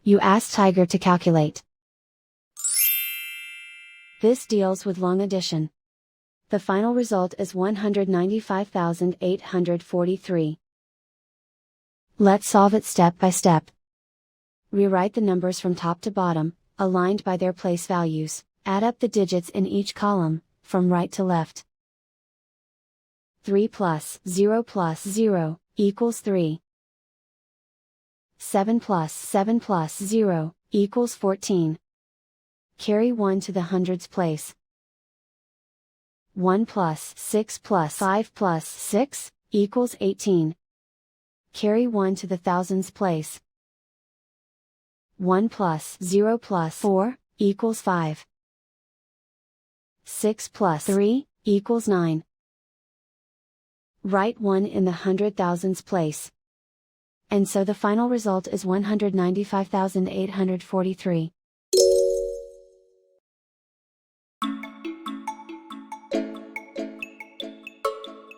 You ask Tiger to calculate. This deals with long addition. The final result is 195,843. Let's solve it step by step. Rewrite the numbers from top to bottom, aligned by their place values. Add up the digits in each column, from right to left. 3 plus 0 equals 3. 7 plus 0 equals 14. Carry 1 to the hundreds place. 1 plus 6 plus 5 plus 6 equals 18. Carry 1 to the thousands place. 1 plus 0 plus 4 equals 5. 6 plus 3 equals 9. Write 1 in the hundred thousands place. And so the final result is 195,843.